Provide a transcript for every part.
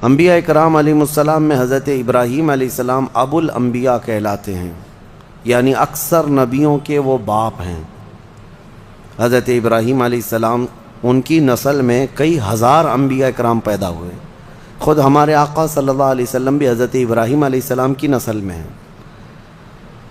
انبیاء کرام علیہم السلام میں حضرت ابراہیم علیہ السلام ابو الانبیاء کہلاتے ہیں، یعنی اکثر نبیوں کے وہ باپ ہیں۔ حضرت ابراہیم علیہ السلام، ان کی نسل میں کئی ہزار انبیاء کرام پیدا ہوئے۔ خود ہمارے آقا صلی اللہ علیہ وسلم بھی حضرت ابراہیم علیہ السلام کی نسل میں ہیں،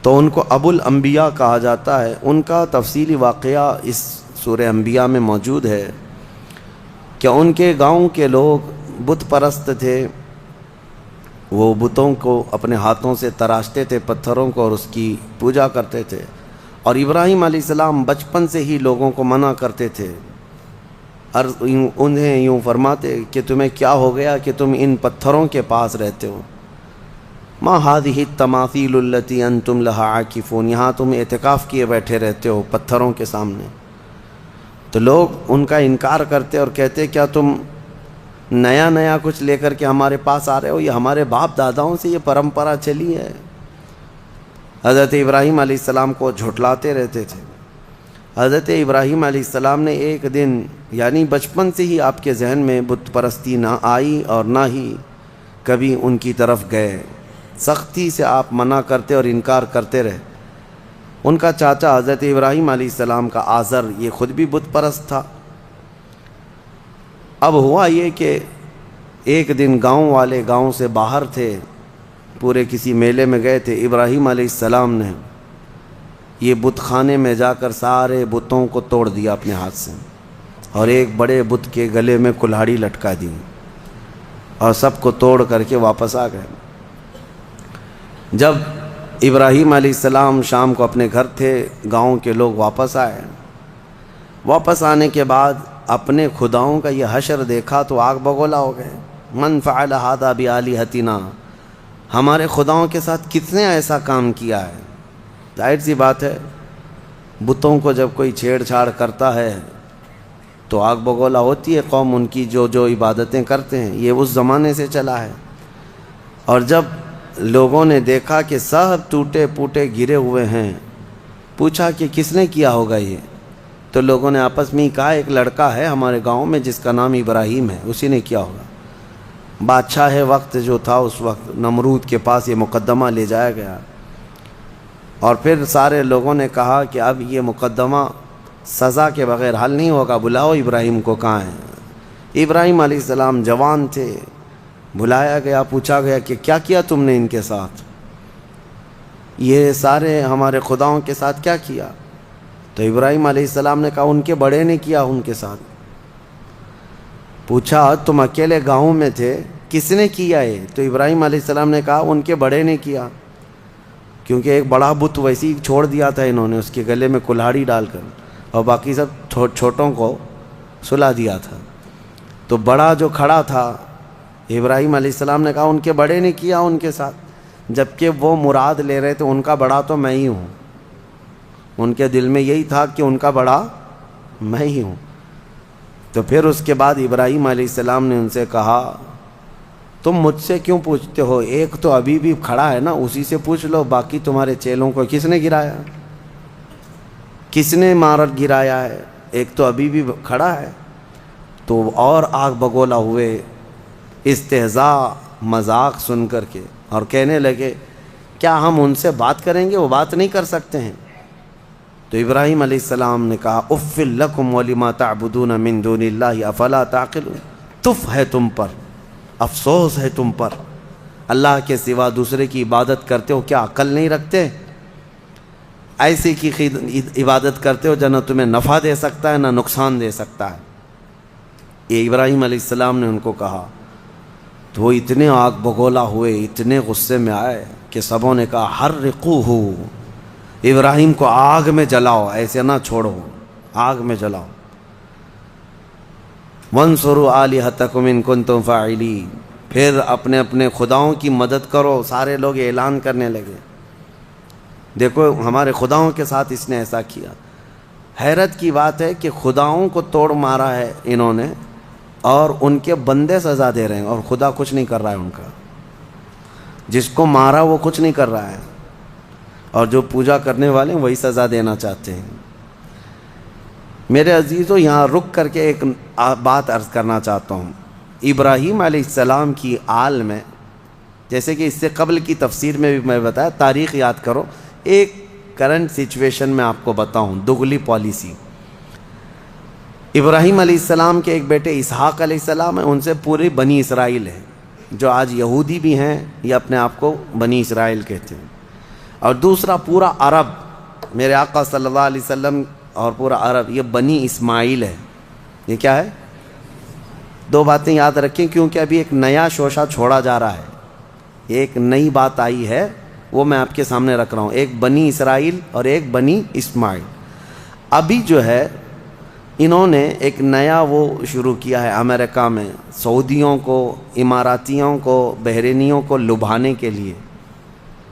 تو ان کو ابو الانبیاء کہا جاتا ہے۔ ان کا تفصیلی واقعہ اس سورہ انبیاء میں موجود ہے کہ ان کے گاؤں کے لوگ بت پرست تھے، وہ بتوں کو اپنے ہاتھوں سے تراشتے تھے، پتھروں کو، اور اس کی پوجا کرتے تھے، اور ابراہیم علیہ السلام بچپن سے ہی لوگوں کو منع کرتے تھے، اور انہیں یوں فرماتے کہ تمہیں کیا ہو گیا کہ تم ان پتھروں کے پاس رہتے ہو؟ ما هذه التماثيل التي انتم لها عاكفون، یہاں تم اعتکاف کیے بیٹھے رہتے ہو پتھروں کے سامنے۔ تو لوگ ان کا انکار کرتے اور کہتے کیا تم نیا کچھ لے کر کے ہمارے پاس آ رہے ہو؟ یہ ہمارے باپ داداؤں سے یہ پرمپرا چلی ہے۔ حضرت ابراہیم علیہ السلام کو جھٹلاتے رہتے تھے۔ حضرت ابراہیم علیہ السلام نے ایک دن، یعنی بچپن سے ہی آپ کے ذہن میں بت پرستی نہ آئی اور نہ ہی کبھی ان کی طرف گئے، سختی سے آپ منع کرتے اور انکار کرتے رہے۔ ان کا چاچا حضرت ابراہیم علیہ السلام کا آزر، یہ خود بھی بت پرست تھا۔ اب ہوا یہ کہ ایک دن گاؤں والے گاؤں سے باہر تھے، پورے کسی میلے میں گئے تھے، ابراہیم علیہ السلام نے یہ بت خانے میں جا کر سارے بتوں کو توڑ دیا اپنے ہاتھ سے، اور ایک بڑے بت کے گلے میں کلہاڑی لٹکا دی، اور سب کو توڑ کر کے واپس آ گئے۔ جب ابراہیم علیہ السلام شام کو اپنے گھر تھے، گاؤں کے لوگ واپس آئے۔ واپس آنے کے بعد اپنے خداؤں کا یہ حشر دیکھا تو آگ بگولا ہو گئے۔ من فعل ھذا بآلہتنا، ہمارے خداؤں کے ساتھ کس نے ایسا کام کیا ہے؟ ظاہر سی بات ہے، بتوں کو جب کوئی چھیڑ چھاڑ کرتا ہے تو آگ بگولا ہوتی ہے قوم، ان کی جو عبادتیں کرتے ہیں، یہ اس زمانے سے چلا ہے۔ اور جب لوگوں نے دیکھا کہ سب ٹوٹے پوٹے گرے ہوئے ہیں، پوچھا کہ کس نے کیا ہوگا یہ؟ تو لوگوں نے آپس میں ہی کہا ایک لڑکا ہے ہمارے گاؤں میں جس کا نام ابراہیم ہے، اسی نے کیا ہوگا۔ بادشاہ وقت جو تھا اس وقت، نمرود کے پاس یہ مقدمہ لے جایا گیا، اور پھر سارے لوگوں نے کہا کہ اب یہ مقدمہ سزا کے بغیر حل نہیں ہوگا، بلاؤ ابراہیم کو، کہاں ہے؟ ابراہیم علیہ السلام جوان تھے، بلایا گیا، پوچھا گیا کہ کیا کیا تم نے ان کے ساتھ؟ یہ سارے ہمارے خداؤں کے ساتھ کیا کیا؟ تو ابراہیم علیہ السلام نے کہا ان کے بڑے نے کیا ان کے ساتھ۔ پوچھا تم اکیلے گاؤں میں تھے، کس نے کیا یہ؟ تو ابراہیم علیہ السلام نے کہا ان کے بڑے نے کیا، کیونکہ ایک بڑا بت ویسی چھوڑ دیا تھا انہوں نے اس کے گلے میں کلہاڑی ڈال کر، اور باقی سب چھوٹوں کو سلا دیا تھا۔ تو بڑا جو کھڑا تھا، ابراہیم علیہ السلام نے کہا ان کے بڑے نے کیا ان کے ساتھ، جبکہ وہ مراد لے رہے تھے ان کا بڑا تو میں ہی ہوں، ان کے دل میں یہی تھا کہ ان کا بڑا میں ہی ہوں۔ تو پھر اس کے بعد ابراہیم علیہ السلام نے ان سے کہا تم مجھ سے کیوں پوچھتے ہو؟ ایک تو ابھی بھی کھڑا ہے نا، اسی سے پوچھ لو، باقی تمہارے چیلوں کو کس نے گرایا، کس نے مارت گرایا ہے؟ ایک تو ابھی بھی کھڑا ہے۔ تو اور آگ بگولا ہوئے، استہزاء مذاق سن کر کے، اور کہنے لگے کیا ہم ان سے بات کریں گے؟ وہ بات نہیں کر سکتے ہیں۔ تو ابراہیم علیہ السلام نے کہا اف لکم ولما تعبدون من دون اللہ افلا تعقلون، تف ہے تم پر، افسوس ہے تم پر، اللہ کے سوا دوسرے کی عبادت کرتے ہو، کیا عقل نہیں رکھتے؟ ایسی کی عبادت کرتے ہو جو نہ تمہیں نفع دے سکتا ہے نہ نقصان دے سکتا ہے۔ یہ ابراہیم علیہ السلام نے ان کو کہا، تو وہ اتنے آگ بگولا ہوئے، اتنے غصے میں آئے کہ سبوں نے کہا حرقوہ، ابراہیم کو آگ میں جلاؤ، ایسے نہ چھوڑو، آگ میں جلاؤ۔ وانصروا آلہتکم ان کنتم فاعلین، پھر اپنے اپنے خداؤں کی مدد کرو۔ سارے لوگ اعلان کرنے لگے دیکھو ہمارے خداؤں کے ساتھ اس نے ایسا کیا۔ حیرت کی بات ہے کہ خداؤں کو توڑ مارا ہے انہوں نے، اور ان کے بندے سزا دے رہے ہیں، اور خدا کچھ نہیں کر رہا ہے ان کا۔ جس کو مارا وہ کچھ نہیں کر رہا ہے، اور جو پوجا کرنے والے ہیں وہی سزا دینا چاہتے ہیں۔ میرے عزیزو، یہاں رک کر کے ایک بات عرض کرنا چاہتا ہوں۔ ابراہیم علیہ السلام کی آل میں، جیسے کہ اس سے قبل کی تفسیر میں بھی میں بتایا، تاریخ یاد کرو، ایک کرنٹ سچویشن میں آپ کو بتاؤں، دگلی پالیسی۔ ابراہیم علیہ السلام کے ایک بیٹے اسحاق علیہ السلام ہیں، ان سے پوری بنی اسرائیل ہے، جو آج یہودی بھی ہیں یا اپنے آپ کو بنی اسرائیل کہتے ہیں، اور دوسرا پورا عرب، میرے آقا صلی اللہ علیہ وسلم اور پورا عرب، یہ بنی اسماعیل ہے۔ یہ کیا ہے؟ دو باتیں یاد رکھیں، کیونکہ ابھی ایک نیا شوشہ چھوڑا جا رہا ہے، ایک نئی بات آئی ہے، وہ میں آپ کے سامنے رکھ رہا ہوں، ایک بنی اسرائیل اور ایک بنی اسماعیل۔ ابھی جو ہے انہوں نے ایک نیا وہ شروع کیا ہے امریکہ میں، سعودیوں کو، اماراتیوں کو، بحرینیوں کو لبھانے کے لیے،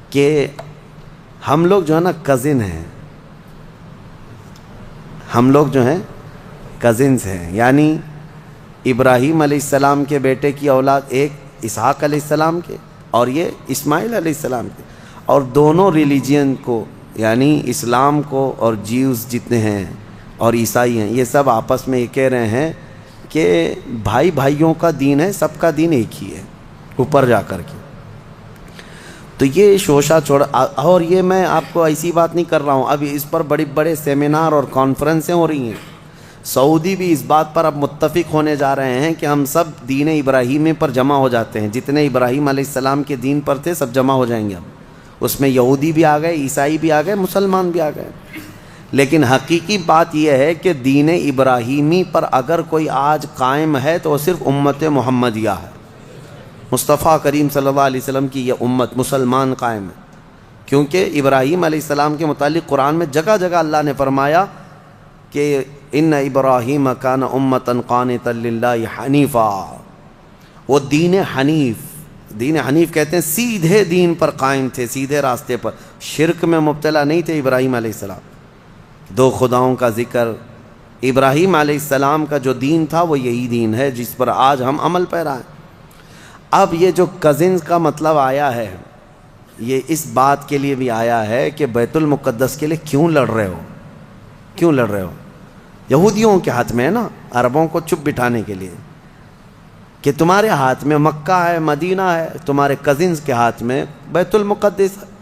کہ ہم لوگ جو ہے نا کزن ہیں، ہم لوگ جو ہیں کزنز ہیں، یعنی ابراہیم علیہ السلام کے بیٹے کی اولاد ایک اسحاق علیہ السلام کے اور یہ اسماعیل علیہ السلام کے، اور دونوں ریلیجین کو، یعنی اسلام کو اور جیوز جتنے ہیں اور عیسائی ہیں، یہ سب آپس میں یہ کہہ رہے ہیں کہ بھائی بھائیوں کا دین ہے، سب کا دین ایک ہی ہے اوپر جا کر کے۔ تو یہ شوشہ چھوڑا، اور یہ میں آپ کو ایسی بات نہیں کر رہا ہوں، اب اس پر بڑے بڑے سیمینار اور کانفرنسیں ہو رہی ہیں، سعودی بھی اس بات پر اب متفق ہونے جا رہے ہیں کہ ہم سب دین ابراہیمی پر جمع ہو جاتے ہیں، جتنے ابراہیم علیہ السلام کے دین پر تھے سب جمع ہو جائیں گے، اب اس میں یہودی بھی آ گئے، عیسائی بھی آ گئے، مسلمان بھی آ گئے۔ لیکن حقیقی بات یہ ہے کہ دین ابراہیمی پر اگر کوئی آج قائم ہے تو وہ صرف امت محمدیہ ہے، مصطفیٰ کریم صلی اللہ علیہ وسلم کی یہ امت مسلمان قائم ہے، کیونکہ ابراہیم علیہ السلام کے متعلق قرآن میں جگہ جگہ اللہ نے فرمایا کہ ان ابراہیم کان امۃ قانتا للہ حنیفا، وہ دین حنیف کہتے ہیں، سیدھے دین پر قائم تھے، سیدھے راستے پر، شرک میں مبتلا نہیں تھے ابراہیم علیہ السلام۔ دو خداؤں کا ذکر، ابراہیم علیہ السلام کا جو دین تھا وہ یہی دین ہے جس پر آج ہم عمل پیرا ہیں۔ اب یہ جو کزنز کا مطلب آیا ہے، یہ اس بات کے لیے بھی آیا ہے کہ بیت المقدس کے لیے کیوں لڑ رہے ہو؟ یہودیوں کے ہاتھ میں ہے نا، عربوں کو چپ بٹھانے کے لیے، کہ تمہارے ہاتھ میں مکہ ہے، مدینہ ہے، تمہارے کزنز کے ہاتھ میں بیت المقدس ہے۔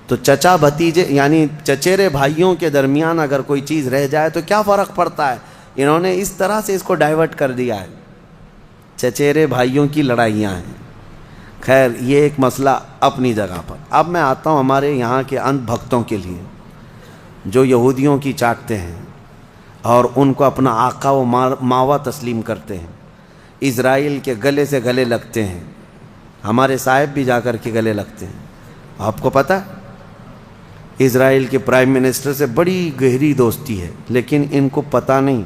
تو چچا بھتیجے یعنی چچیرے بھائیوں کے درمیان اگر کوئی چیز رہ جائے تو کیا فرق پڑتا ہے؟ انہوں نے اس طرح سے اس کو ڈائیورٹ کر دیا ہے، چچیرے بھائیوں کی لڑائیاں ہیں۔ خیر، یہ ایک مسئلہ اپنی جگہ پر۔ اب میں آتا ہوں ہمارے یہاں کے اندھ بھکتوں کے لیے، جو یہودیوں کی چاٹتے ہیں اور ان کو اپنا آقا و ماوا تسلیم کرتے ہیں، اسرائیل کے گلے سے گلے لگتے ہیں، ہمارے صاحب بھی جا کر کے گلے لگتے ہیں۔ آپ کو پتہ ہے اسرائیل کے پرائم منسٹر سے بڑی گہری دوستی ہے، لیکن ان کو پتہ نہیں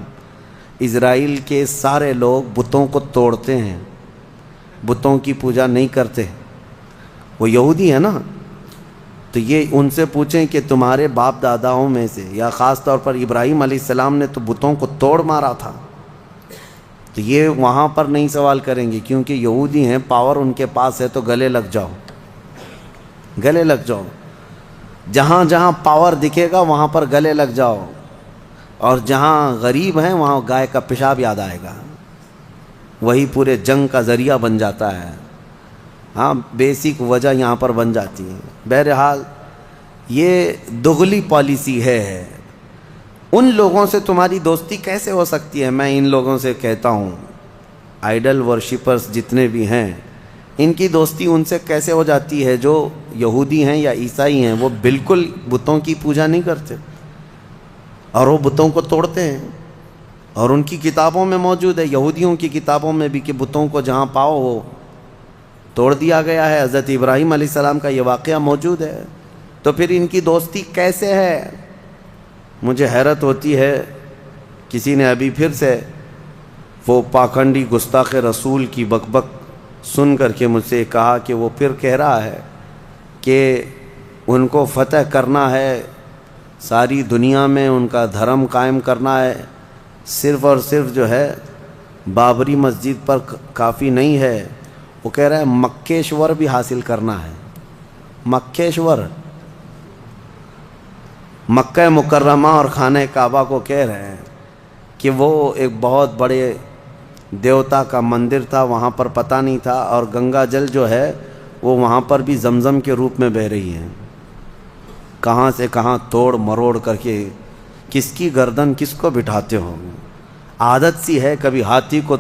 اسرائیل کے سارے لوگ بتوں کو توڑتے ہیں، بتوں کی پوجا نہیں کرتے، وہ یہودی ہے نا۔ تو یہ ان سے پوچھیں کہ تمہارے باپ داداؤں میں سے، یا خاص طور پر ابراہیم علیہ السلام نے تو بتوں کو توڑ مارا تھا، تو یہ وہاں پر نہیں سوال کریں گے، کیونکہ یہودی ہیں، پاور ان کے پاس ہے، تو گلے لگ جاؤ، جہاں جہاں پاور دکھے گا وہاں پر گلے لگ جاؤ، اور جہاں غریب ہیں وہاں گائے کا پیشاب یاد آئے گا، وہی پورے جنگ کا ذریعہ بن جاتا ہے۔ ہاں، بیسک وجہ یہاں پر بن جاتی ہے۔ بہرحال یہ دغلی پالیسی ہے۔ ان لوگوں سے تمہاری دوستی کیسے ہو سکتی ہے؟ میں ان لوگوں سے کہتا ہوں، آئیڈل ورشپرز جتنے بھی ہیں، ان کی دوستی ان سے کیسے ہو جاتی ہے؟ جو یہودی ہیں یا عیسائی ہیں، وہ بالکل بتوں کی پوجا نہیں کرتے، اور وہ بتوں کو توڑتے ہیں، اور ان کی کتابوں میں موجود ہے، یہودیوں کی کتابوں میں بھی، کہ بتوں کو جہاں پاؤ وہ توڑ دیا گیا ہے۔ حضرت ابراہیم علیہ السلام کا یہ واقعہ موجود ہے۔ تو پھر ان کی دوستی کیسے ہے؟ مجھے حیرت ہوتی ہے، کسی نے ابھی پھر سے وہ پاکھنڈی گستاخ رسول کی بک سن کر کے مجھ سے کہا کہ وہ پھر کہہ رہا ہے کہ ان کو فتح کرنا ہے، ساری دنیا میں ان کا دھرم قائم کرنا ہے، صرف اور صرف جو ہے بابری مسجد پر کافی نہیں ہے، وہ کہہ رہا ہے مکیشور بھی حاصل کرنا ہے۔ مکیشور، مکہ مکرمہ اور خانہ کعبہ کو کہہ رہے ہیں کہ وہ ایک بہت بڑے دیوتا کا مندر تھا، وہاں پر پتہ نہیں تھا، اور گنگا جل جو ہے وہ وہاں پر بھی زمزم کے روپ میں بہہ رہی ہے۔ کہاں سے کہاں توڑ مروڑ کر کے کس کی گردن کس کو بٹھاتے ہو۔ عادت سی ہے کبھی ہاتھی کو